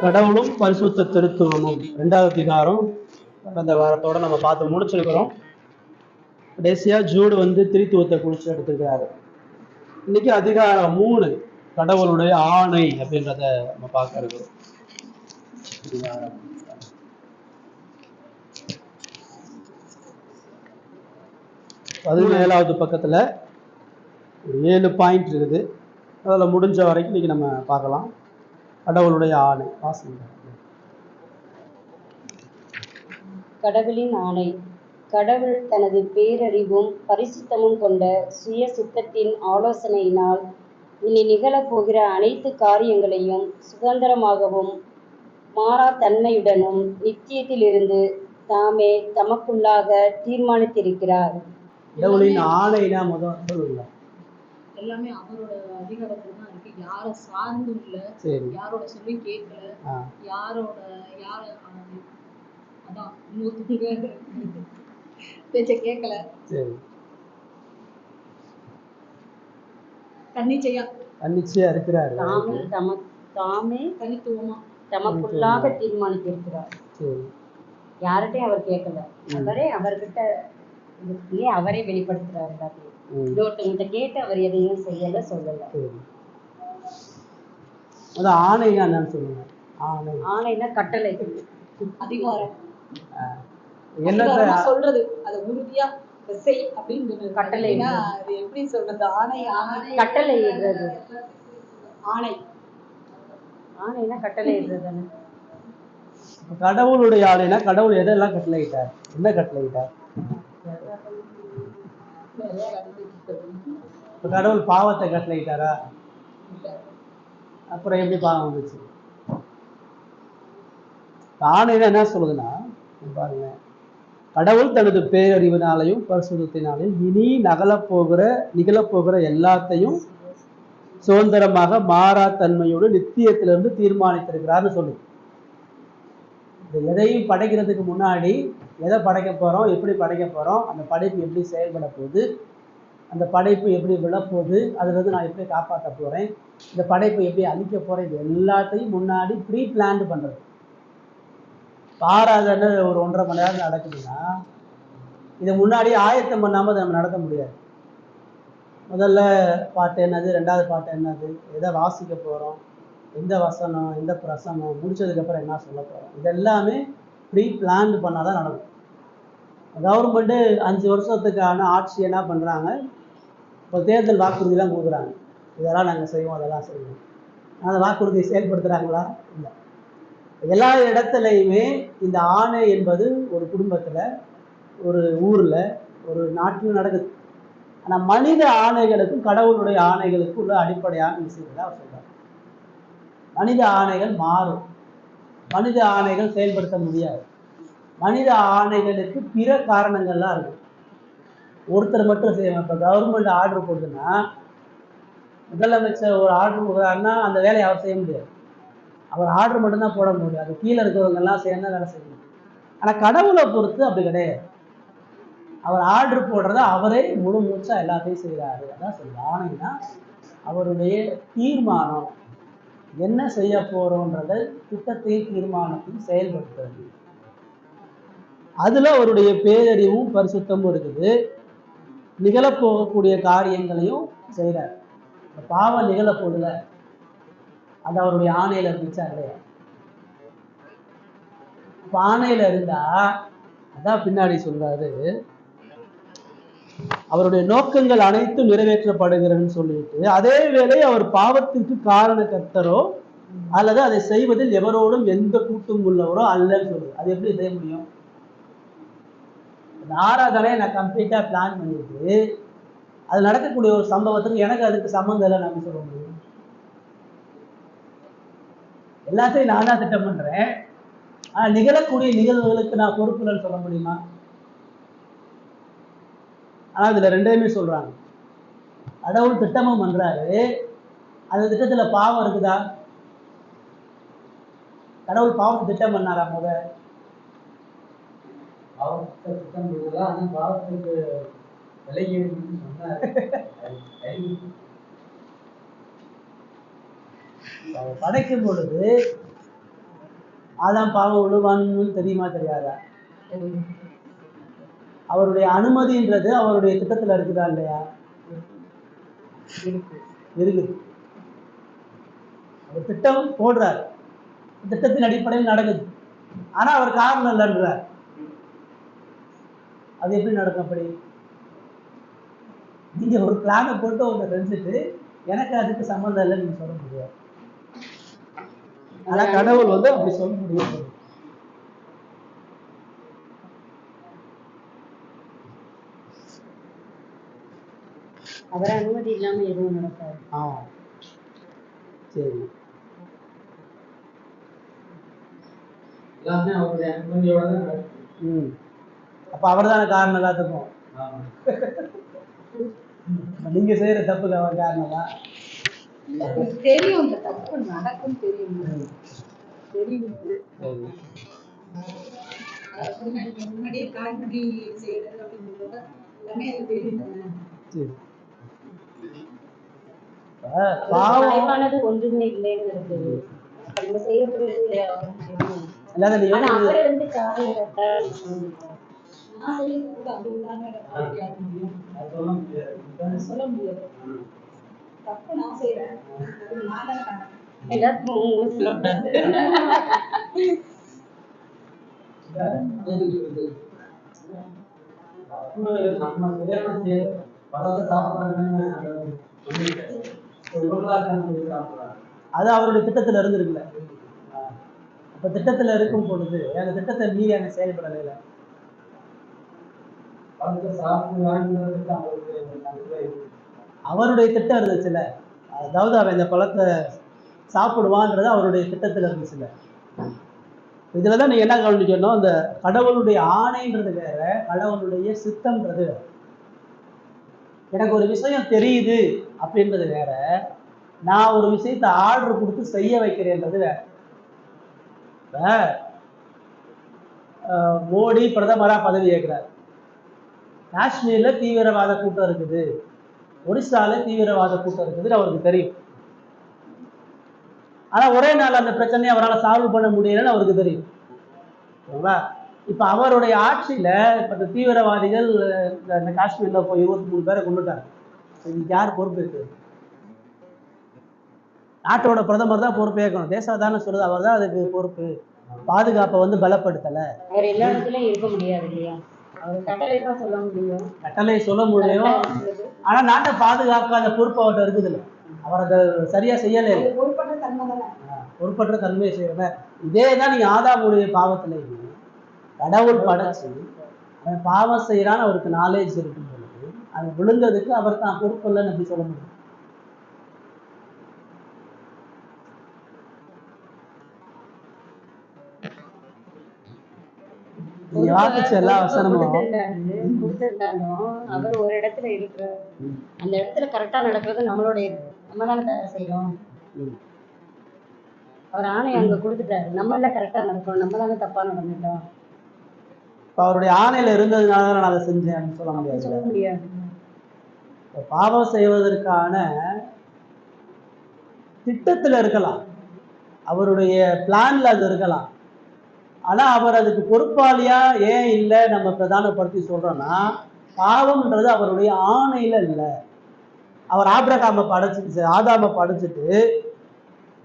கடவுளும் பரிசுத்த திருத்துவமும் 2வது அதிகாரம் கடந்த வாரத்தோட நம்ம பார்த்து முடிச்சிருக்கிறோம். கடைசியா ஜூடு திருத்துவத்தை குறித்து எடுத்துக்கிறாரு. இன்னைக்கு அதிகாரம் 3 கடவுளுடைய ஆணை அப்படின்றத நம்ம பார்க்க இருக்கிறோம். 17வது பக்கத்துல 7 பாயிண்ட் இருக்குது. அதில் முடிஞ்ச வரைக்கும் இன்னைக்கு நம்ம பார்க்கலாம். கடவுளுடைய ஆணை வாசிங்க. கடவுளின் ஆணை. கடவுள் தனது பேரறிவும் பரிசுத்தமும் கொண்ட சுய சித்தத்தின் ஆலோசனையினால் இனி நிகழப்போகிற அனைத்து காரியங்களையும் சுதந்திரமாகவும் மாறா தன்மையுடனும் நித்தியத்திலிருந்து தாமே தமக்குள்ளாக தீர்மானித்திருக்கிறார். கடவுளின் ஆணைனா முதல் சொல்லுங்க. எல்லாமே அவரோட அதிகாரத்துல தான் இருக்கு. யாரை சார்ந்தும் இல்ல, யாரோட சொல்லி கேட்கல, யாரோட அதான் இன்னொருத்தங்க பேச்ச கேட்கல. தன்னிச்சையா இருக்கிறாரு. தாமே தனித்துவமா தமக்குள்ளாக தீர்மானித்திருக்கிறார். யார்கிட்டையும் அவர் கேட்கல, அவரே அவர்கிட்ட அவரே வெளிப்படுத்துறாரு. எல்லாத்தையும் இன்னொருத்தவங்கிட்ட கேட்டு அவர் எதையும் செய்யல, சொல்லல. ஆணைனா என்னன்னு சொல்லுங்க. ஆணைனா கட்டளை, அதிகாரம், சொல்றது, அது உறுதியா செய் அப்படின்னு கட்டளை. அது எப்படி சொல்றது? ஆணை கட்டளை இடுறது. ஆணைனா கட்டளை இடுறது. கடவுளுடைய ஆணைனா கடவுள் எதெல்லாம் கட்டளையிட்டார்? என்ன கட்டளையிட்டார்? கடவுள் பாவத்தை கட்டளையிட்டாரா? அப்புறம் எப்படி பாவம் வந்துச்சு? ஆணைனா என்ன சொல்லுதுன்னா, பாருங்க, கடவுள் தனது பேரறிவினாலையும் பரிசுத்தத்தினாலையும் இனி நிகழப்போகிற எல்லாத்தையும் சுதந்திரமாக மாறா தன்மையோடு நித்தியத்திலிருந்து தீர்மானித்திருக்கிறார்னு சொல்லுது. எதையும் படைக்கிறதுக்கு முன்னாடி எதை படைக்க போறோம், எப்படி படைக்க போறோம், அந்த படைப்பு எப்படி செயல்பட போகுது, அந்த படைப்பு எப்படி விழப்போகுது, அதுல நான் எப்படி காப்பாற்ற போறேன், இந்த படைப்பை எப்படி அழிக்க போறேன், இது எல்லாத்தையும் முன்னாடி ப்ரீ பிளான் பண்றது. ஆராதனை ஒரு 1.5 மணி நேரம் நடக்குதுன்னா இதை முன்னாடியே ஆயத்தம் பண்ணாம நம்ம நடத்த முடியாது. முதல்ல பாட்டு என்னது, 2வது பாட்டு என்னது, எதை வாசிக்க போறோம், எந்த வசனம், எந்த பிரசனம், முடிச்சதுக்கப்புறம் என்ன சொல்ல போகிறோம், இதெல்லாமே ப்ரீ பிளான் பண்ணால் தான் நடக்கும். கவர்மெண்ட்டு 5 வருஷத்துக்கான ஆட்சி என்ன பண்ணுறாங்க, இப்போ தேர்தல் வாக்குறுதிலாம் கொடுக்குறாங்க. இதெல்லாம் நாங்கள் செய்வோம், அதெல்லாம் செய்வோம். அந்த வாக்குறுதியை செயல்படுத்துகிறாங்களா? இல்லை. எல்லா இடத்துலையுமே இந்த ஆணை என்பது ஒரு குடும்பத்தில், ஒரு ஊரில், ஒரு நாட்டில் நடக்குது. ஆனால் மனித ஆணைகளுக்கும் கடவுளுடைய ஆணைகளுக்கும் உள்ள அடிப்படையான விஷயங்களை அவர் சொல்கிறார். மனித ஆணைகள் மாறும், மனித ஆணைகள் செயல்படுத்த முடியாது. மனித ஆணைகளுக்கு பிற காரணங்கள்லாம் இருக்கு. ஒருத்தர் மட்டும் செய்யணும். இப்போ கவர்மெண்ட் ஆர்டர் போடுதுன்னா, முதலமைச்சர் ஒரு ஆர்டர் போடுறாருன்னா அந்த வேலையை அவர் செய்ய முடியாது. அவர் ஆர்டர் மட்டும்தான் போட முடியும். அது கீழே இருக்கிறவங்க எல்லாம் சேர்ந்து வேலை செய்யணும். ஆனால் கடவுளை பொறுத்து அப்படி கிடையாது. அவர் ஆர்டர் போடுறத அவரே முழு மூச்சா எல்லாத்தையும் செய்கிறாரு. அதான் சொல்லுங்க. ஆணைனா அவருடைய தீர்மானம், என்ன செய்ய போறோன்றதை திட்டத்தையும் தீர்மானத்தையும் செயல்படுத்துறது. அதுல அவருடைய பேரறிவும் பரிசுத்தமும் இருக்குது. நிகழப்போகக்கூடிய காரியங்களையும் செய்கிறார். பாவம் நிகழப்போகுதுல, அது அவருடைய ஆணையில இருந்துச்சா இல்லையா? ஆணையில இருந்தா அதான் பின்னாடி சொல்றாரு, அவருடைய நோக்கங்கள் அனைத்தும் நிறைவேற்றப்படுகிறன்னு சொல்லிட்டு, அதே வேளை அவர் பாவத்திற்கு காரண கர்த்தரோ அல்லது அதை செய்வதில் எவரோடும் எந்த கூட்டும் உள்ளவரோ அல்லன்னு சொல்லுது. அது எப்படி செய்ய முடியும்? ஆராதனையை நான் கம்ப்ளீட்டா பிளான் பண்ணிட்டு அது நடக்கக்கூடிய ஒரு சம்பவத்துக்கு எனக்கு அதுக்கு சம்பந்தம் இல்லை நான் சொல்ல முடியும்? எல்லாத்தையும் நான் தான் திட்டம் பண்றேன், ஆனா நிகழக்கூடிய நிகழ்வுகளுக்கு நான் பொறுப்புலன்னு சொல்ல முடியுமா? ஆனா இதுல ரெண்டையுமே சொல்றாங்க. கடவுள் திட்டமும் பண்றாரு, அந்த திட்டத்துல பாவம் இருக்குதா? கடவுள் பாவம் திட்டம் பண்ணாரா? பாவத்தை திட்டம் பண்ணுதா? ஆனா பாவத்துக்கு விலகி சொன்னாரு. படைக்கும் பொழுது ஆதாம் பாவம் விழுவான்னு தெரியுமா தெரியாதா? அவருடைய அனுமதின்றது அவருடைய திட்டத்துல இருக்குதா இல்லையா? இருக்குது. அவர் திட்டம் போடுறார், திட்டத்தின் அடிப்படையில் நடக்குது. ஆனா அவர் காரணம் இல்லைன்றார். அது எப்படி நடக்கும்? அப்படி நீங்க ஒரு பிளானை போட்டு ஒன்று செஞ்சுட்டு எனக்கு அதுக்கு சம்மந்தம் இல்லைன்னு நீங்க சொல்ல முடியாது. ஆனா கடவுள் வந்து அப்படி சொல்ல முடியாது. அவர் அனுமதி இல்லாம எதுவும் நடக்காது. சரி, எல்லாமே அவருடைய அனுமதியோட தான். அப்ப அவர் தானே காரணம் எல்லாத்துக்கும். நீங்க செய்யற தப்புக்கு அவர் காரணமா? தெரியும், இந்த தப்பு நடக்கும் தெரியும். முன்னாடியே பிளான் பண்ணி செய்யறது அப்படிங்கிறத எல்லாமே தெரியும். பாவமானது ஒன்றுமே இல்லைங்கிறது நம்ம செய்யக்கூடிய அவரை வந்து சொல்ல முடியாது. தப்பு நான் செய்யறேன், அது அவருடைய திட்டத்துல இருந்திருக்குல்ல. அப்ப திட்டத்துல இருக்கும் பொழுது அந்த திட்டத்தை மீறி அங்க செயல்படல. அவருடைய திட்டம் இருந்துச்சுல்ல, அதாவது அவன் இந்த பழத்தை சாப்பிடுவான்றது அவருடைய திட்டத்துல இருந்துச்சுல்ல. இதுலதான் நீங்க என்ன கவனிக்கணும், அந்த கடவுளுடைய ஆணைன்றது வேற, கடவுளுடைய சித்தம்ன்றது வேற. எனக்கு ஒரு விஷயம் தெரியுது அப்படின்றது வேற, நான் ஒரு விஷயத்தை ஆர்டர் கொடுத்து செய்ய வைக்கிறேன்றது வேற. மோடி பிரதமரா பதவி ஏற்கிறார். காஷ்மீர்ல தீவிரவாத கூட்டம் இருக்குது, ஒரிசால தீவிரவாத கூட்டம் இருக்குதுன்னு அவருக்கு தெரியும். ஆனா ஒரே நாள் அந்த பிரச்சனையை அவரால் சால்வ் பண்ண முடியலன்னு அவருக்கு தெரியும். சரிங்களா? இப்ப அவருடைய ஆட்சியில இப்ப இந்த தீவிரவாதிகள் இந்த காஷ்மீர்ல போய் 23 பேரை கொண்டுட்டாங்க. இதுக்கு யார் பொறுப்பேற்று? நாட்டோட பிரதமர் தான் பொறுப்பேற்கணும். தேசாதான சொல்றது அவர் தான் அதுக்கு பொறுப்பு. பாதுகாப்பை வந்து பலப்படுத்தல. அவர் எல்லா இடத்துலயும் இருக்க முடியாது இல்லையா? கட்டளை தான் சொல்ல முடியும், கட்டளை சொல்ல முடியும். ஆனா நாட்டை பாதுகாக்காத பொறுப்பு அவர்கிட்ட இருக்குது இல்லை. அவர் அதை சரியா செய்யல. பொறுப்பற்ற தன்மையை செய்யற இதே தான் நீங்க ஆதாமுடைய பாவத்துல கடவுள் படைச்சு அவன் பாவம் செய்யறான்னு அவருக்கு நாலேஜ் இருக்கும் பொழுது அது விழுந்ததுக்கு அவர் தான் பொறுப்பு இல்லைன்னு அப்படி சொல்ல முடியும். எல்லா வசனமும் அவர் ஒரு இடத்துல இருக்கிறார், அந்த இடத்துல கரெக்டா நடக்கிறது நம்மளுடைய, நம்ம தானே செய்யறோம். அவர் ஆணை அங்க கொடுத்துட்டாரு, நம்ம எல்லாம் கரெக்டா நடக்கணும், நம்ம தானே தப்பா நடந்துட்டோம். அவருடைய ஆணையில இருந்ததுனால நான் அதை செஞ்சேன் சொல்ல முடியாது. பாவம் செய்வதற்கான திட்டத்துல இருக்கலாம், அவருடைய பிளான்ல அது இருக்கலாம். ஆனா அவர் அதுக்கு பொறுப்பாளியா ஏன் இல்லை நம்ம பிரதானப்படுத்தி சொல்றோம்னா, பாவம்ன்றது அவருடைய ஆணையில இல்லை. அவர் ஆபிரகாமை படைச்சிட்டு ஆதாமை படைச்சிட்டு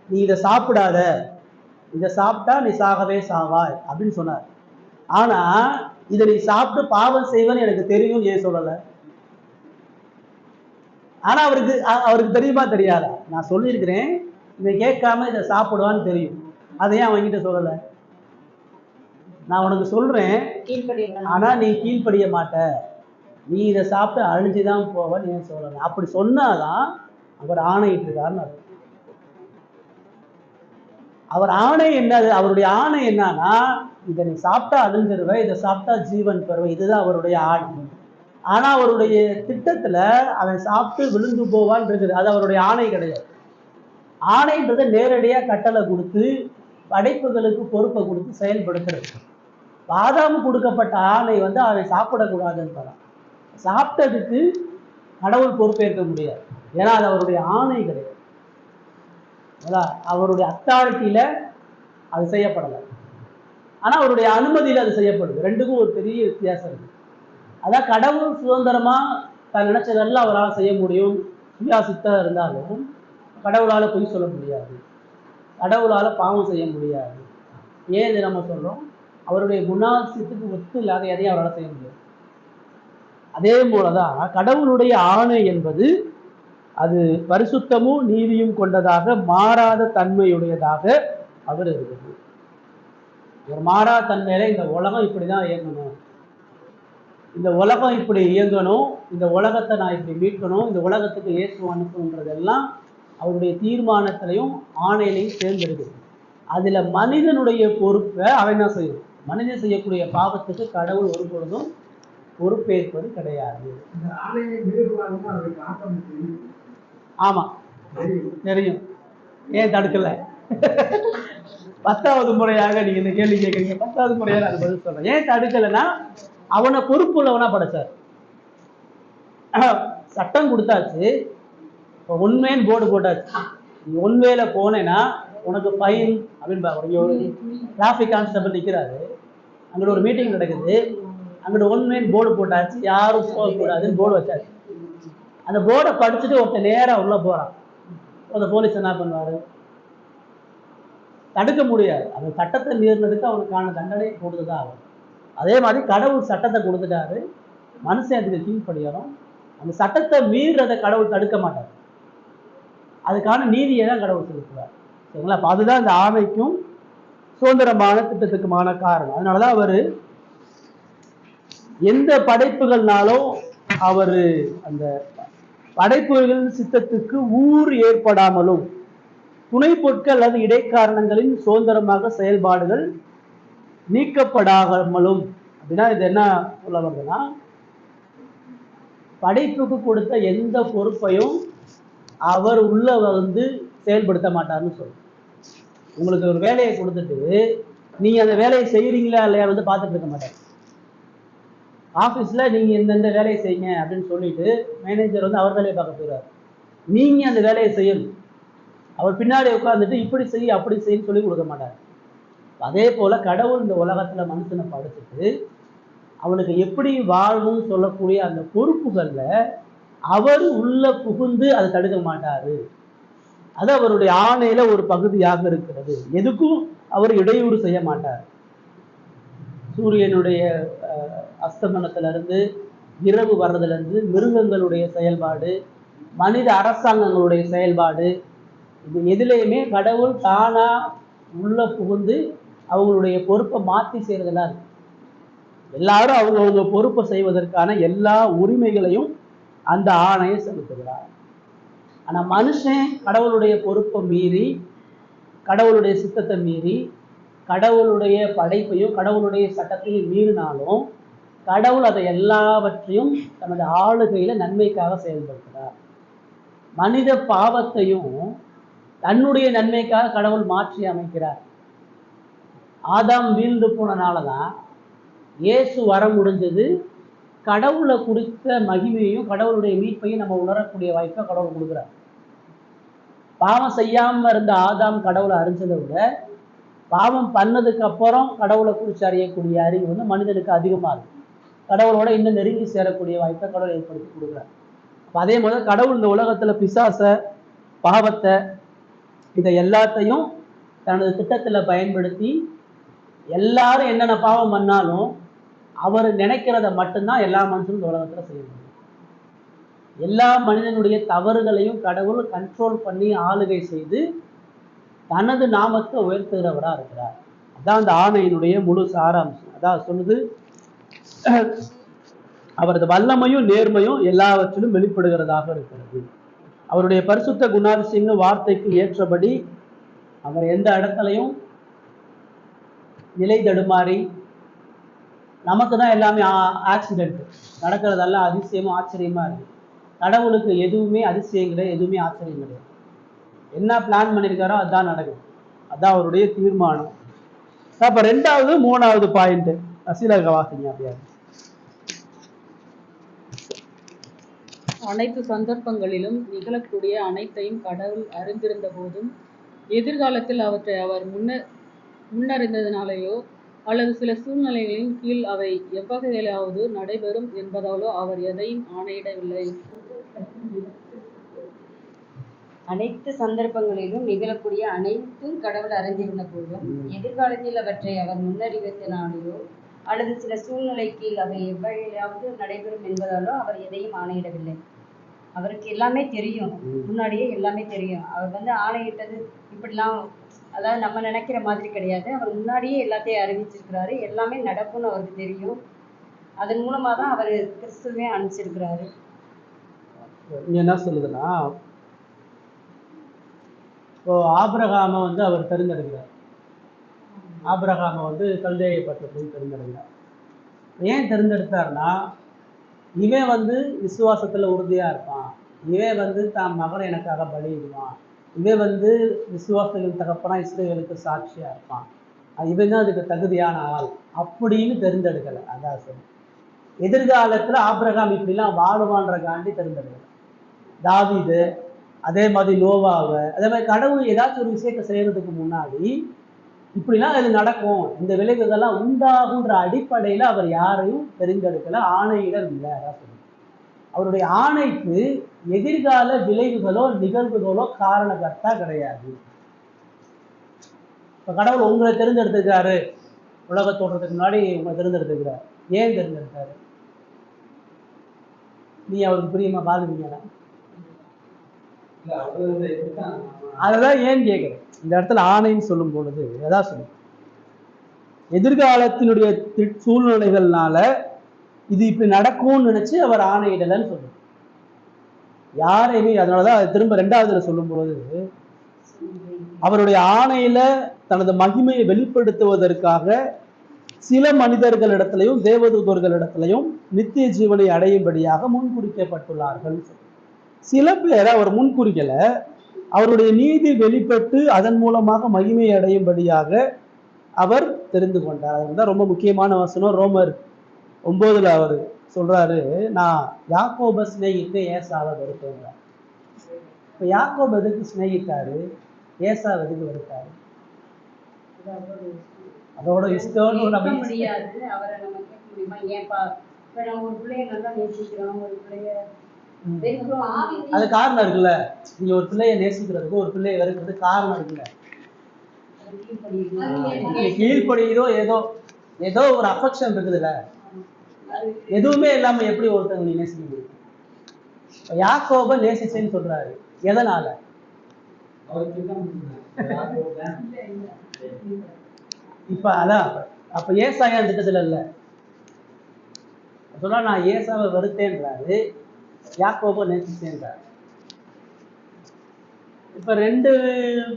நீ இதை சாப்பிடாத, இதை சாப்பிட்டா நீ சாகவே சாவாய் அப்படின்னு சொன்னார். ஆனா இதை நீ சாப்பிட்டு பாவம் செய்வேன்னு எனக்கு தெரியும் ஏன் சொல்லலை? ஆனா அவருக்கு தெரியுமா தெரியாதா? நான் சொல்லியிருக்கிறேன் இதை கேட்காம இதை சாப்பிடுவான்னு தெரியும், அதை ஏன் அவன்கிட்ட சொல்லலை? நான் உனக்கு சொல்றேன், ஆனா நீ கீழ்ப்படிய மாட்ட, நீ இதை சாப்பிட்டு அழிஞ்சுதான் போவன்னு ஏன் சொல்லலை? அப்படி சொன்னாதான் அவர் ஆணையிட்டு இருக்காருன்னு அர்த்தம். அவர் ஆணை என்னது? அவருடைய ஆணை என்னன்னா, இதை நீ சாப்பிட்டா அழிஞ்சிருவ, இதை சாப்பிட்டா ஜீவன் பெறுவ, இதுதான் அவருடைய ஆணை. ஆனா அவருடைய திட்டத்துல அவன் சாப்பிட்டு விழுந்து போவான்னு இருக்குது, அது அவருடைய ஆணை கிடையாது. ஆணைன்றதை நேரடியா கட்டளை கொடுத்து படைப்புகளுக்கு பொறுப்பை கொடுத்து செயல்படுத்துறது. ஆதாம் கொடுக்கப்பட்ட ஆணை வந்து அவன் சாப்பிடக்கூடாதுன்னு தரான். சாப்பிட்டதுக்கு கடவுள் பொறுப்பேற்க முடியாது, ஏன்னா அது அவருடைய ஆணை கிடையாது, அவருடைய அத்தாரிட்டியில அது செய்யப்படலை. ஆனா அவருடைய அனுமதியில அது செய்யப்படுது. ரெண்டுக்கும் ஒரு பெரிய வித்தியாசம் இருக்கு. அதான் கடவுள் சுதந்திரமா தான் நினைச்சதெல்லாம் அவரால் செய்ய முடியும். சுயாசித்தா இருந்தாலும் கடவுளால பொய் சொல்ல முடியாது, கடவுளால பாவம் செய்ய முடியாது. ஏன் இது நம்ம சொல்றோம்? அவருடைய குணாதிசயத்துக்கு ஒத்து இல்லாத எதையும் அவரால் செய்ய முடியாது. அதே போலதான் கடவுளுடைய ஆணை என்பது அது பரிசுத்தமும் நீதியும் கொண்டதாக, மாறாத தன்மையுடையதாக அவர் இருக்குது. ஒரு மாறாத தன்மையில இந்த உலகம் இப்படிதான் இயங்கணும், இந்த உலகம் இப்படி இயங்கணும், இந்த உலகத்தை நான் இப்படி மீட்கணும், இந்த உலகத்துக்கு இயேசு அனுப்பணுன்றதெல்லாம் அவருடைய தீர்மானத்திலையும் ஆணையிலையும் சேர்ந்திருக்குது. அதுல மனிதனுடைய பொறுப்பை அவன் என்ன செய்யும்? மனிதன் செய்யக்கூடிய பாவத்துக்கு கடவுள் ஒரு பொழுதும் பொறுப்பேற்பது கிடையாது. ஆமா, தெரியும். ஏன் தடுக்கல? 10வது முறையாக நீங்க இந்த கேள்வி கேட்குறீங்க. 10வது முறையாக நான் பதில் சொல்றேன். ஏன் தடுக்கலைன்னா, அவனை பொறுப்பு உள்ளவனா படைச்சார். சட்டம் கொடுத்தாச்சு, ஒன்வேன்னு போர்டு போட்டாச்சு. நீ ஒன்வேல போனேன்னா உனக்கு ஃபைன் அப்படின்னு ஒரு டிராஃபிக் கான்ஸ்டபிள் நிற்கிறாரு, அங்கிட்ட ஒரு மீட்டிங் நடக்குது, அங்கிட்ட ஒன்வேன்னு போர்டு போட்டாச்சு, யாரும் போகக்கூடாதுன்னு போர்டு வச்சாச்சு. அந்த போர்டை படிச்சுட்டு ஒருத்தர் நேராக உள்ள போறான். அந்த போலீஸ் என்ன பண்ணுவாரு? தடுக்க முடியாது. அந்த சட்டத்தை மீறினதுக்கு அவனுக்கான தண்டனை கொடுத்துதான் ஆகும். அதே மாதிரி கடவுள் சட்டத்தை கொடுத்துட்டாரு, மனுஷன் அதுக்கு கீழ்ப்படியணும். அந்த சட்டத்தை மீறதை கடவுள் தடுக்க மாட்டார், அதுக்கான நீதியை தான் கடவுள் செலுத்துவார். சரிங்களா? அப்போ அதுதான் இந்த ஆணைக்கும் சுதந்திரமான திட்டத்துக்குமான காரணம். அதனாலதான் அவரு எந்த படைப்புகள்னாலும் அவரு அந்த படைப்புகளின் சித்தத்துக்கு ஊறு ஏற்படாமலும் துணை பொருட்கள் அல்லது இடைக்காரணங்களின் சுதந்திரமாக செயல்பாடுகள் நீக்கப்படாமலும். அப்படின்னா இது என்ன சொல்ல வருதுன்னா, படைப்புக்கு கொடுத்த எந்த பொறுப்பையும் அவர் உள்ள வந்து செயல்படுத்த மாட்டார்னு சொல்லுங்க. உங்களுக்கு ஒரு வேலையை கொடுத்துட்டு நீங்க அந்த வேலையை செய்யறீங்களா இல்லையா வந்து பார்த்துட்டு இருக்க மாட்டார். ஆஃபீஸில் நீங்கள் இந்த வேலையை செய்யுங்க அப்படின்னு சொல்லிட்டு மேனேஜர் வந்து அவர் வேலையை பார்க்க போயிடுவார். நீங்கள் அந்த வேலையை செய்யணும். அவர் பின்னாடி உட்காந்துட்டு இப்படி செய் அப்படி செய்யன்னு சொல்லி கொடுக்க மாட்டார். அதே போல் கடவுள் இந்த உலகத்தில் மனுஷனை படைச்சிட்டு அவனுக்கு எப்படி வாழ்வுன்னு சொல்லக்கூடிய அந்த பொறுப்புகளில் அவர் உள்ள புகுந்து அதை தடுக்க மாட்டார். அது அவருடைய ஆணையில ஒரு பகுதியாக இருக்கிறது. எதுக்கும் அவர் இடையூறு செய்ய மாட்டார். சூரியனுடைய அஸ்தமனத்திலிருந்து இரவு வர்றதுலேருந்து மிருகங்களுடைய செயல்பாடு, மனித அரசாங்கங்களுடைய செயல்பாடு, இது எதுலேயுமே கடவுள் தானா உள்ள புகுந்து அவங்களுடைய பொறுப்பை மாற்றி செய்யறதுலாம் இருக்கு. எல்லாரும் அவங்கவுங்க பொறுப்பை செய்வதற்கான எல்லா உரிமைகளையும் அந்த ஆணையை செலுத்துகிறார். ஆனா மனுஷன் கடவுளுடைய பொறுப்பை மீறி, கடவுளுடைய சித்தத்தை மீறி, கடவுளுடைய படைப்பையும் கடவுளுடைய சட்டத்தையும் மீறினாலும் கடவுள் அதை எல்லாவற்றையும் தனது ஆளுகையில நன்மைக்காக செயல்படுத்துகிறார். மனித பாவத்தையும் தன்னுடைய நன்மைக்காக கடவுள் மாற்றி அமைக்கிறார். ஆதாம் வீழ்ந்து போனனாலதான் இயேசு வர முடிஞ்சது. கடவுளை குறித்த மகிமையையும் கடவுளுடைய மீட்பையும் நம்ம உணரக்கூடிய வாய்ப்பை கடவுள் கொடுக்குறார். பாவம் செய்யாம இருந்த ஆதாம் கடவுளை அறிஞ்சதை விட பாவம் பண்ணதுக்கு அப்புறம் கடவுளை குறித்து அறியக்கூடிய அறிவு வந்து மனிதனுக்கு அதிகமாக இருக்கு. கடவுளோட இன்னும் நெருங்கி சேரக்கூடிய வாய்ப்பை கடவுள் ஏற்படுத்தி கொடுக்குறார். அப்போ அதே மாதிரி கடவுள் இந்த உலகத்துல பிசாச, பாவத்தை, இதை எல்லாத்தையும் தனது திட்டத்துல பயன்படுத்தி எல்லாரும் என்னென்ன பாவம் பண்ணாலும் அவர் நினைக்கிறத மட்டும்தான் எல்லா மனுஷனும் இந்த உலகத்துல செய்ய முடியும். எல்லா மனிதனுடைய தவறுகளையும் கடவுள் கண்ட்ரோல் பண்ணி ஆளுகை செய்து தனது நாமத்தை உயர்த்துகிறவராக இருக்கிறார். அதான் அந்த ஆணையினுடைய முழு சாராம்சம். அதான் சொல்லுது, அவரது வல்லமையும் நேர்மையும் எல்லாவற்றிலும் வெளிப்படுகிறதாக இருக்கிறது. அவருடைய பரிசுத்த குணாதிசயங்கள் வார்த்தைக்கு ஏற்றபடி அவர் எந்த இடத்துலையும் நிலை தடுமாறி, நமக்கு தான் எல்லாமே ஆக்சிடென்ட் நடக்கிறதெல்லாம் அதிசயமும் ஆச்சரியமா இருக்கு. கடவுளுக்கு எதுவுமே அதிசயம் கிடையாது, எதுவுமே ஆச்சரியம் கிடையாது. என்ன பிளான் பண்ணியிருக்காரோ அதுதான் நடக்குது. அதான் அவருடைய தீர்மானம். அப்ப 2வது 3வது பாயிண்ட் அசீலக வாசிங்க. அப்படியா? அனைத்து சந்தர்ப்பங்களிலும் நிகழக்கூடிய அனைத்தையும் கடவுள் அறிந்திருந்த போதும் எதிர்காலத்தில் அவற்றை அவர் முன்னறிந்ததினாலேயோ அல்லது சில சூழ்நிலைகளின் கீழ் அவை எவ்வகையிலாவது நடைபெறும் என்பதாலோ அவர் எதையும் ஆணையிடவில்லை. அனைத்து சந்தர்ப்பங்களிலும் நிகழக்கூடிய அனைத்தும் கடவுள் அறிந்திருந்த போதும் எதிர்காலத்தில் அவற்றை அவர் முன்னறிவித்தனாலேயோ அல்லது சில சூழ்நிலை கீழ் அவை எவ்வகையிலாவது நடைபெறும் என்பதாலோ அவர் எதையும் ஆணையிடவில்லை. அவருக்கு எல்லாமே தெரியும், முன்னாடியே எல்லாமே தெரியும். அவர் ஆணையிட்டது இப்படிலாம், அதாவது நம்ம நினைக்கிற மாதிரி கிடையாது. அவர் முன்னாடியே எல்லாத்தையும் அறிவிச்சிருக்கிறாரு, எல்லாமே நடக்கும்னு அவருக்கு தெரியும். அதன் மூலமா தான் அவர் கிறிஸ்துவே அனுப்பிச்சிருக்கிறாரு. என்ன சொல்லுதுன்னா, இப்போ ஆபிரகாமை அவர் தேர்ந்தெடுக்கிறார். ஆபிரகாமை கல்தேய பட்டணத்தில் தேர்ந்தெடுக்கிறார். ஏன் தேர்ந்தெடுத்தார்னா, இவன் விசுவாசத்துல உறுதியா இருப்பான், இவன் தான் மகனை எனக்காக பலியிடுவான், இவன் விசுவாசத்தின் தகப்பனா இஸ்ரவேலுக்கு சாட்சியா இருப்பான், இவன் தான் அதுக்கு தகுதியான ஆள் அப்படின்னு தேர்ந்தெடுக்கலை. அதான் சரி. எதிர்காலத்துல ஆபிரகாம் இப்படிலாம் வாழ்வான்ற காண்டி தேர்ந்தெடுக்கலை. தாவீது, அதே மாதிரி நோவாவை, அதே மாதிரி கடவுள் ஏதாச்சும் ஒரு விஷயத்தை செய்யறதுக்கு முன்னாடி இப்படிலாம் இது நடக்கும், இந்த விளைவுகள்லாம் உண்டாகுன்ற அடிப்படையில அவர் யாரையும் தெரிந்தெடுக்கல, ஆணையிடவில்லை. அவருடைய ஆணைக்கு எதிர்கால விளைவுகளோ நிகழ்வுகளோ காரணகர்த்தா கிடையாது. இப்ப கடவுள் உங்களை தெரிந்தெடுத்துக்கிறாரு, உலக தோற்றத்துக்கு முன்னாடி உங்களை தெரிந்தெடுத்துக்கிறார். ஏன் தெரிந்தெடுத்தாரு? நீ அவருக்கு பிரியமா வாழ்வீங்களா? அததான் ஏன் கேட்கிறேன். இந்த இடத்துல ஆணைன்னு சொல்லும் பொழுது எதா சொல்லும், எதிர்காலத்தினுடைய சூழ்நிலைகள்னால இது இப்படி நடக்கும்னு நினைச்சு அவர் ஆணையிடலன்னு சொல்லுது. யாரையுமே, அதனாலதான் திரும்ப 2வது சொல்லும் பொழுது அவருடைய ஆணையில தனது மகிமையை வெளிப்படுத்துவதற்காக சில மனிதர்களிடத்திலையும் தேவதூதர்களிடத்திலையும் நித்திய ஜீவனை அடையும்படியாக முன்குறிக்கப்பட்டுள்ளார்கள். சில பேரை அவர் முன்குறிக்கல, அவருடைய நீதி வெளிப்பட்டு அதன் மூலமாக மகிமை அடையும்படியாக அவர் தெரிந்து கொண்டார். அதுதான் ரொம்ப முக்கியமான வசனம். ரோமர் 9 அவர் சொல்றாரு, நான் யாக்கோபை சிநேகித்து ஏசாவை வெறுத்தேன். இப்ப யாக்கோபு எதுக்கு சிநேகித்தாரு, ஏசா எதுக்கு வெறுத்தாரு? அதோட இஷ்டம் முடியாது. அவரை நம்ம கேட்க முடியுமா? ஏன்பா இப்ப நம்ம ஒரு பிள்ளைய நல்லா நேசிக்கிறோம், ஒரு பிள்ளைய அது காரணம் இருக்குல்ல. நீங்க ஒரு பிள்ளைய நேசிக்கிறதுக்கு ஒரு பிள்ளைய வெறுக்கிறதுக்கு காரணம் இருக்குல்ல. கீழ்படியதோ ஏதோ ஒரு அஃபெக்ஷன் இருக்குதுல்ல. எதுவுமே இல்லாம எப்படி ஒருத்தவங்க நீ நேசிக்க முடியும்? யாக்கோபை நேசிச்சேன்னு சொல்றாரு, எதனால? இப்ப அதான் அப்ப ஏசாயா திட்டத்துல இல்ல சொல்ல, நான் ஏசாவை வெறுத்தேன்றாரு, யாக்கோபை நேசிச்சேன்றாரு. இப்ப 2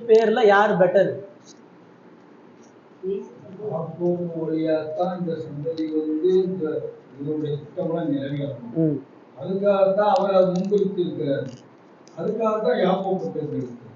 பேர்ல யார் பெட்டர்? இந்த சந்ததி இந்த இவருடைய திட்டம்லாம் நிறைவேறணும், அதுக்காகத்தான் அவர் அதை முன்குறித்து இருக்கிறார். அதுக்காகத்தான் யாக்கோபு தேர்ந்தெடுத்தார்.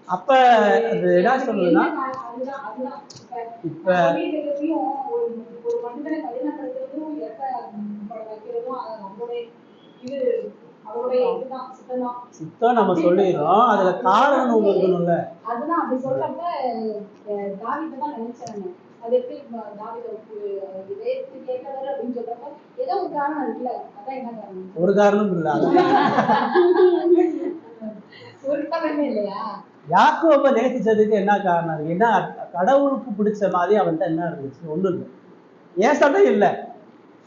அப்ப அது என்ன சொல்லுதுன்னா, இப்ப சுத்தம் நம்ம சொல்லிடுறோம், அதுல காரணம் ஒண்ணு இருக்கணும்ல. அதுதான் அப்படி சொல்றப்ப தாவீதை தான் நினைச்சாங்க. அது எப்படி தாவீதை கேட்கறது அப்படின்னு சொல்றப்ப ஏதோ ஒரு காரணம் இருக்குல்ல. அதான் என்ன காரணம்? ஒரு காரணம் இல்ல, ஒரு காரணமே இல்லையா? யாக்கோபை நேசிச்சதுக்கு என்ன காரணம் இருக்கு? என்ன கடவுளுக்கு பிடிச்ச மாதிரி அவன்கிட்ட என்ன இருந்துச்சு? ஒண்ணும் இல்லை, ஏசாதான் இல்ல.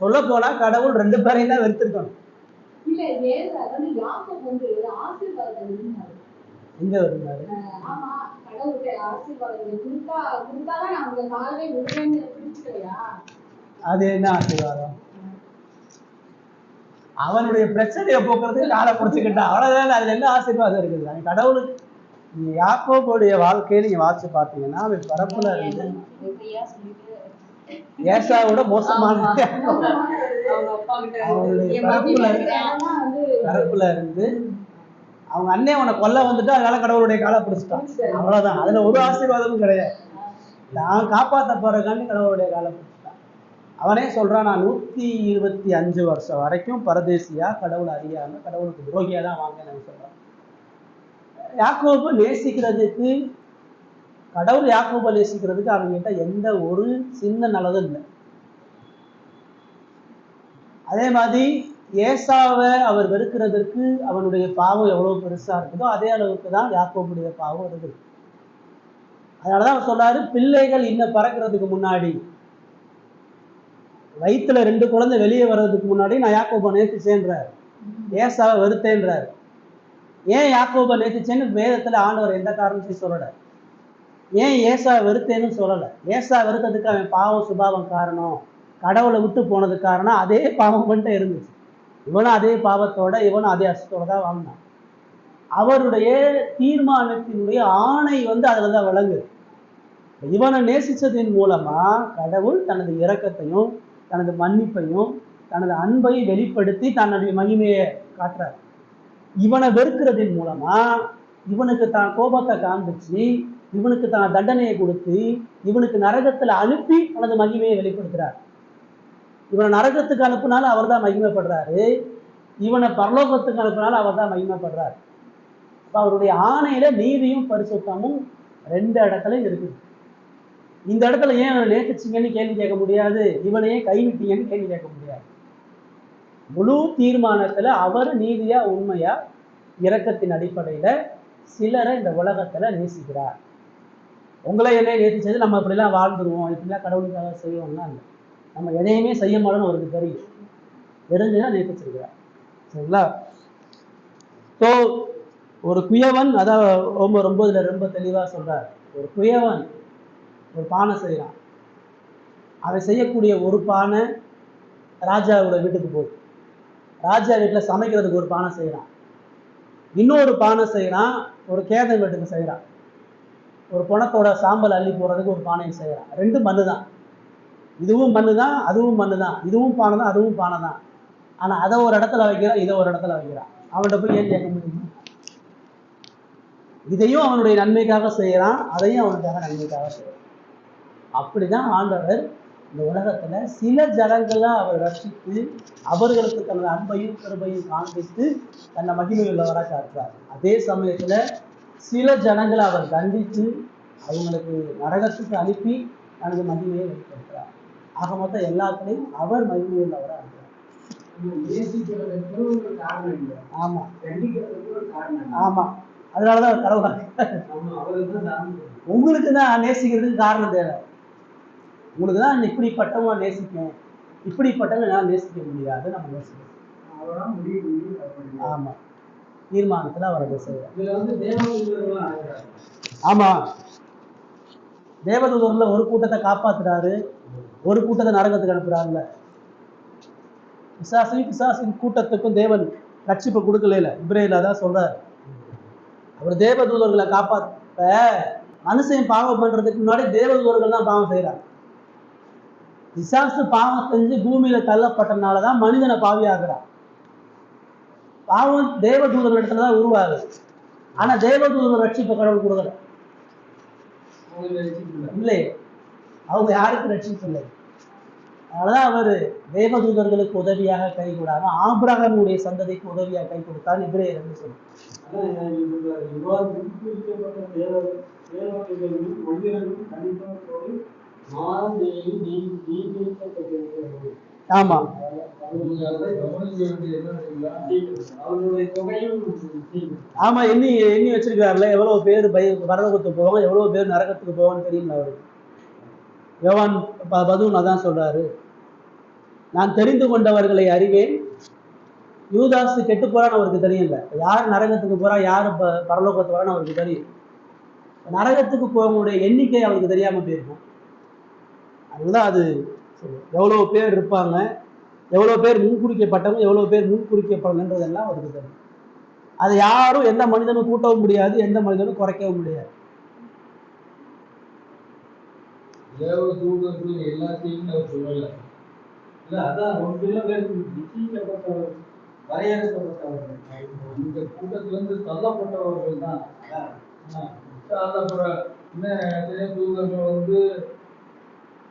சொல்ல போனா கடவுள் 2 பேரையும் தான் வெறுத்திருக்கணும். இல்ல, யாக்கோபு ஆசீர்வாதம் இருந்தாரு. எங்க இருந்தாரு? ஆமா, கடவுளுக்கு ஆசீர்வாதம் கொடுத்தாதான் அவங்க காலையே விடுவேன்னு பிடிச்சிக்கலையா? அது என்ன ஆசீர்வாதம்? அவனுடைய பிரச்சனையை போக்குறதுக்கு காலை பிடிச்சுக்கிட்டான், அவ்வளவுதான். அதுல என்ன ஆசீர்வாதம் இருக்குது? கடவுளுக்கு யாக்கோபுடைய வாழ்க்கையை நீங்க வாசிச்சு பார்த்தீங்கன்னா, அவன் பரப்புல இருந்து ஏசாவோட மோசமான அவனுடைய பரப்புல கருப்புல இருந்து அவங்க அண்ணன் உன்னை கொல்ல வந்துட்டு அதனால கடவுளுடைய காலை பிடிச்சிட்டான், அவ்வளவுதான். அதுல ஒரு ஆசீர்வாதமும் கிடையாது. நான் காப்பாற்ற போறதுக்காண்டி கடவுளுடைய காலை பிடிச்சிட்டான். அவனே சொல்றான், நான் 125 வருஷம் வரைக்கும் பரதேசியா கடவுளை அறியாம கடவுளுக்கு துரோகியா தான் வாங்கினேன்னு சொல்றான். யாக்கோபு நேசிக்கிறதுக்கு, கடவுள் யாக்கோபை நேசிக்கிறதுக்கு அவங்ககிட்ட எந்த ஒரு சின்ன நல்லதும் இல்லை. அதே மாதிரி ஏசாவை அவர் வெறுக்கிறதுக்கு அவனுடைய பாவம் எவ்வளவு பெருசா இருக்குதோ அதே அளவுக்கு தான் யாக்கோபுடைய பாவம் இருக்குது. அதனாலதான் அவர் சொல்றாரு, பிள்ளைகள் இன்னும் பறக்கிறதுக்கு முன்னாடி, வயிற்றுல 2 குழந்தை வெளியே வர்றதுக்கு முன்னாடி நான் யாக்கோபை நேசிச்சேன்றார், ஏசாவை வெறுத்தேன்றார். ஏன் யாக்கோபை நேசிச்சேன்னு வேதத்துல ஆண்டவர் எந்த காரணத்தையும் சொல்லல. ஏன் ஏசாவை வெறுத்தேன்னு சொல்லலை. ஏசா வெறுத்ததுக்கு அவன் பாவம் சுபாவம் காரணம், கடவுளை விட்டு போனது காரணம், அதே பாவம் மட்டும் இருந்துச்சு. இவனும் அதே பாவத்தோட இவனும் அதே அசத்தோட தான் வாழ்ந்தான். அவருடைய தீர்மானத்தினுடைய ஆணை அதுல தான் விளங்குது. இவனை நேசிச்சதின் மூலமா கடவுள் தனது இரக்கத்தையும் தனது மன்னிப்பையும் தனது அன்பையும் வெளிப்படுத்தி தன்னுடைய மகிமையை காட்டுறார். இவனை வெறுக்கிறதின் மூலமா இவனுக்கு தான் கோபத்தை காண்பிச்சு இவனுக்கு தான் தண்டனையை கொடுத்து இவனுக்கு நரகத்துல அனுப்பி தனது மகிமையை வெளிப்படுத்துறார். இவனை நரகத்துக்கு அனுப்புனாலும் அவர் தான் மகிமைப்படுறாரு, இவனை பரலோகத்துக்கு அனுப்புனாலும் அவர் தான் மகிமைப்படுறாரு. அவருடைய ஆணையில நீதியும் பரிசுத்தமும் 2 இடத்துலையும் இருக்குது. இந்த இடத்துல ஏன் அவனை நேசிச்சிங்கன்னு கேள்வி கேட்க முடியாது, இவனையே கைவிட்டீங்கன்னு கேள்வி கேட்க முடியாது. முழு தீர்மானத்துல அவர் நீதியா உண்மையா இரக்கத்தின் அடிப்படையில சிலரை இந்த உலகத்துல நேசிக்கிறார். உங்களை என்னைய நேசிச்சது நம்ம இப்படிலாம் வாழ்ந்துருவோம், இப்படிலாம் கடவுளுக்காக செய்வோம்னா இல்லை. நம்ம எதையுமே செய்ய மாட்டோம்னு அவருக்கு தெரியும், தெரிஞ்சுதான் நேசிச்சிருக்கிறார். சரிங்களா? ஸோ ஒரு குயவன், அதான் ரோமர் 9 ரொம்ப தெளிவா சொல்றார். ஒரு குயவன் ஒரு பானை செய்யறான், அவன் செய்யக்கூடிய ஒரு பானை ராஜாவோட வீட்டுக்கு போகுது, ராஜா வீட்டில் சமைக்கிறதுக்கு ஒரு பானை செய்யறான், இன்னொரு பானை செய்யறான் ஒரு கேதை வீட்டுக்கு செய்யறான், ஒரு பணத்தோட சாம்பல் அள்ளி போடுறதுக்கு ஒரு பானையை செய்யறான். 2 மண்ணு தான், இதுவும் மண்ணு தான் அதுவும் மண்ணு தான், இதுவும் பானை தான் அதுவும் பானை தான். ஆனா அதை ஒரு இடத்துல வைக்கிறான், இதை ஒரு இடத்துல வைக்கிறான். அவன்கிட்ட போய் ஏன் கேட்க முடியுமா? இதையும் அவனுடைய நன்மைக்காக செய்யறான், அதையும் அவனுக்காக நன்மைக்காக செய்யறான். அப்படிதான் ஆண்டவர் இந்த உலகத்துல சில ஜனங்களை அவர் ரட்சித்து அவர்களுக்கு தனது அன்பையும் கிருபையும் காண்பித்து தன்னை மகிமை உள்ளவராக காட்டுறார். அதே சமயத்துல சில ஜனங்களை அவர் தண்டித்து அவங்களுக்கு நரகத்துக்கு அனுப்பி தனது மகிமையை வெளிப்படுத்துறார். ஆக மொத்தம் எல்லாத்துலையும் அவர் மகிமை உள்ளவராக இருக்கிறார். ஆமா ஆமா, அதனாலதான் கடவுள் உங்களுக்கு தான் நேசிக்கிறதுக்கு காரணம் தேவை. உங்களுக்கு தான் இப்படிப்பட்டவங்க நேசிப்பேன், இப்படிப்பட்டவங்க நான் நேசிக்க முடியாது, நம்ம நேசிக்கணும். ஆமா, தீர்மானத்துல அவரை செய்யறார். ஆமா, தேவதூதர்ல ஒரு கூட்டத்தை காப்பாத்துறாரு, ஒரு கூட்டத்தை நரகத்துக்கு அனுப்புறாருல. பிசாசின் கூட்டத்துக்கும் தேவன் ரட்சிப்பை கொடுக்கல. இப்ரேல தான் சொல்றாரு, அவர் தேவதூதர்களை காப்பாத்த மனுஷன் பாவம் பண்றதுக்கு முன்னாடி தேவதூதர்கள் தான் பாவம் செய்யறாங்க. பிசாசு பாவம் செஞ்சு பூமியில தள்ளப்பட்டனாலதான் மனிதனை பாவியாகிறான். பாவம் தேவதூதர்கள் இடத்துலதான் உருவாகுது. ஆனா தேவதூதர்கள் ரட்சிப்பை கடவுள் கொடுக்கல, இல்லை, அவங்க யாருக்கு ரட்சிப்பு இல்லை. அதனாலதான் அவர் தேவதூதர்களுக்கு உதவியாக கை கூடாம ஆபிரகாமுடைய சந்ததிக்கு உதவியாக கை கொடுத்தான்னு இப்ரேயர் என்று சொல்லுவாங்க. ஆமா ஆமா, எண்ணி எண்ணி வச்சிருக்காருல, எவ்வளவு பேர் பரலோகத்துக்கு போவாங்க, எவ்வளவு பேர் நரகத்துக்கு போவான்னு தெரியுங்களா அவருக்கு? யோவான் 11 அதான் சொல்றாரு, நான் தெரிந்து கொண்டவர்களை அறிவேன். யூதாசு கெட்டு போறான்னு அவருக்கு தெரியல, யார் நரகத்துக்கு போறா யாரு பரலோகத்துக்கு போறான்னு அவருக்கு தெரியும். நரகத்துக்கு போவங்களுடைய எண்ணிக்கை அவருக்கு தெரியாம போயிருக்கும். அதுதான் அது எவ்வளவு பேர் இருப்பாங்க, எவ்வளவு பேர் முன்குறிக்கப்பட்டவங்க, எவ்வளவு பேர் முன்குறிக்கப்படலன்றதெல்லாம் அவருக்கு தெரியும். அது யாரும் எந்த மனிதனும் கூட்டவும் முடியாது, எந்த மனிதனும் குறைக்கவும் முடியாது. வரையறுக்கப்பட்டவர்கள். இந்த கூட்டத்திலிருந்து தள்ளப்பட்டவர்கள் தான். தள்ளப்படுற இன்னும் எத்தனையோ தூதர்கள் வந்து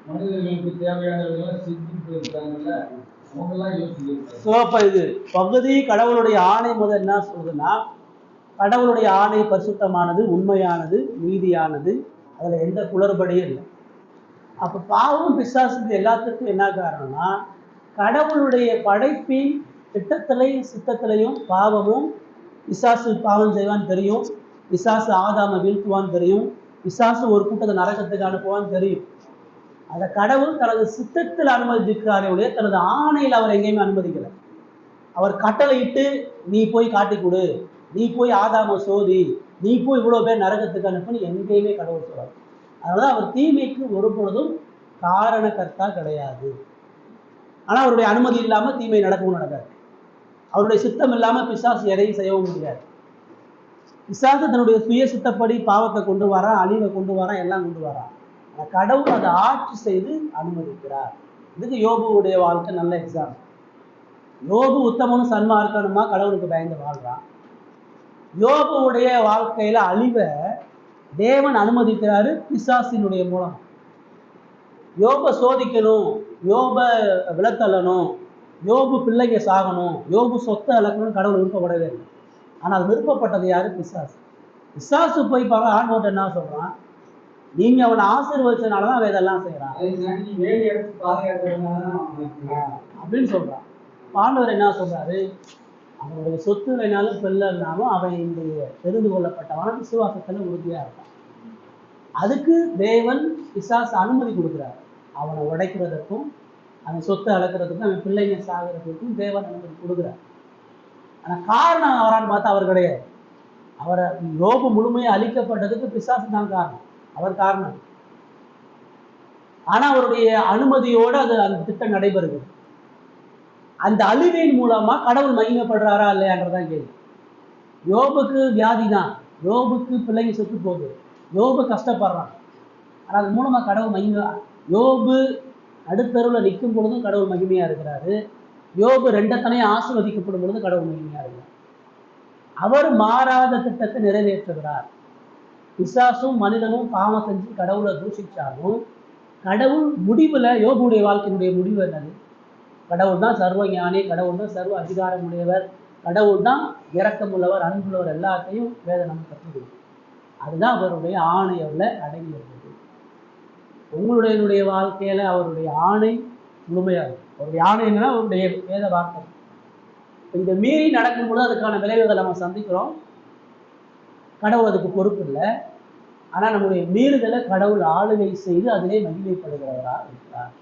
மனிதர்களுக்கு தேவையானவர்கள்லாம் செஞ்சுட்டு இருக்காங்கல்ல, அவங்கெல்லாம் யோசிக்கிறாங்க. ஸோ அப்ப இது பகுதி கடவுளுடைய ஆணை முதல் என்ன சொல்றதுன்னா, கடவுளுடைய ஆணை பரிசுத்தமானது, உண்மையானது, நீதியானது, அதுல எந்த குளறுபடியும் இல்லை. அப்ப பாவம் பிசாசுக்கு எல்லாத்துக்கும் என்ன காரணம்னா, கடவுளுடைய படைப்பின் திட்டத்திலையும் சித்தத்திலையும் பாவமும், பிசாசு பாவம் செய்வான்னு தெரியும், பிசாசு ஆதாம வீழ்த்துவான்னு தெரியும், பிசாசு ஒரு கூட்டத்தை நரகத்துக்கு அனுப்புவான்னு தெரியும். அதை கடவுள் தனது சித்தத்தில் அனுமதிக்கிறாரே ஒழிய தனது ஆணையில் அவர் எங்கேயுமே அனுமதிக்கல. அவர் கட்டளையிட்டு நீ போய் காட்டி கொடு, நீ போய் ஆதாம சோதி, நீ போய் இவ்வளவு பேர் நரகத்துக்கு அனுப்புன்னு எங்கேயுமே கடவுள் சொல்றாரு. அதனால அவர் தீமைக்கு ஒரு பொழுதும் காரணக்கர்த்தா கிடையாது. ஆனா அவருடைய அனுமதி இல்லாம தீமை நடக்கவும் நடக்காது. அவருடைய சித்தம் இல்லாம பிசாசு எதையும் செய்யவும் முடியாது. பிசாசு தன்னுடைய சுய சித்தப்படி பாவத்தை கொண்டு வரான், அழிவை கொண்டு வரான், எல்லாம் கொண்டு வரான். கடவுள் அதை ஆட்சி செய்து அனுமதிக்கிறார். இதுக்கு யோபுவுடைய வாழ்க்கை நல்ல எக்ஸாம்பிள். யோபு உத்தமனும் சன்மார்க்கனுமா கடவுளுக்கு பயந்து வாழ்றான். யோபுவுடைய வாழ்க்கையில அழிவை தேவன் அனுமதிக்கிறாரு பிசாசினுடைய மூலம். யோபை சோதிக்கணும், யோபை விளத்தள்ளணும், யோபு பிள்ளைங்க சாகணும், யோபு சொத்தை இழக்கணும்னு கடவுள் விருப்பப்படவே இல்லை. ஆனால் விருப்பப்பட்டது யாரு? பிசாசு. பிசாசு போய் பாருங்க, ஆண்டவர் என்ன சொல்றான், நீங்க அவனை ஆசீர்வதிச்சதுனாலதான் அவன் இதெல்லாம் செய்யறான் அப்படின்னு சொல்றான். ஆண்டவர் என்ன சொல்றாரு, அவனுடைய சொத்து இல்லைனாலும் பிள்ளைனாலும் அவன் இந்த தெரிந்து கொள்ளப்பட்டவன விசுவாசத்துல உறுதியா இருக்கான். அதுக்கு தேவன் பிசாசு அனுமதி கொடுக்குறாரு. அவனை உடைக்கிறதுக்கும் அவன் சொத்தை அழைக்கிறதுக்கும் அவன் பிள்ளைங்க சாகிறதுக்கும் தேவன் அனுமதி கொடுக்குறார். ஆனா காரணம் அவரான்னு பார்த்தா அவர் கிடையாது. அவரை யோபு முழுமையாக அழிக்கப்பட்டதுக்கு பிசாசு தான் காரணம், அவர் காரணம். ஆனா அவருடைய அனுமதியோடு அது அந்த திட்டம் நடைபெறுது. அந்த அழிவின் மூலமா கடவுள் மகிமைப்படுறாரா இல்லையான்றதான் கேள்வி. யோபுக்கு வியாதி தான், யோபுக்கு பிள்ளைங்க செத்து போகுது, யோபு கஷ்டப்படுறான். ஆனால் அது மூலமா கடவுள் மகிமை. யோபு நடுத்தருவில் நிற்கும் பொழுதும் கடவுள் மகிமையா இருக்கிறாரு. யோபு ரெண்டத்தனையும் ஆசீர்வதிக்கப்படும் பொழுது கடவுள் மகிமையா இருக்கிறார். அவர் மாறாத திட்டத்தை நிறைவேற்றுகிறார். பிசாசும் மனிதனும் பாவம் செஞ்சு கடவுளை தூஷிச்சாலும் கடவுள் முடிவுல யோபுடைய வாழ்க்கையினுடைய முடிவு என்னது? கடவுள் தான் சர்வ ஞானி, கடவுள் தான் சர்வ அதிகாரம் உடையவர், கடவுள் தான் இரக்கமுள்ளவர், அன்புள்ளவர், எல்லாத்தையும் வேதம் நம்ம கற்றுக்கொடுக்கும். அதுதான் அவருடைய ஆணையவுல அடங்கி இருந்தது. உங்களுடைய வாழ்க்கையில அவருடைய ஆணை முழுமையாக, அவருடைய ஆணை என்னன்னா அவருடைய வேத வார்த்தை. இந்த மீறி நடக்கும்போது அதுக்கான விளைவுகளை நம்ம சந்திக்கிறோம். கடவுள் அதுக்கு பொறுப்பு இல்லை. ஆனால் நம்முடைய மீறுதலை கடவுள் ஆளுகை செய்து அதிலே மகிமைப்படுகிறவரா இருக்கிறார்.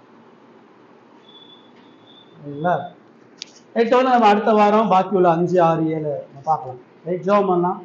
சரிங்களா? ரைட்டோட நம்ம அடுத்த வாரம் பாக்கி உள்ள 5, 6, 7 நம்ம பார்க்கலாம். ரைட், ஜெபம் பண்ணலாம்.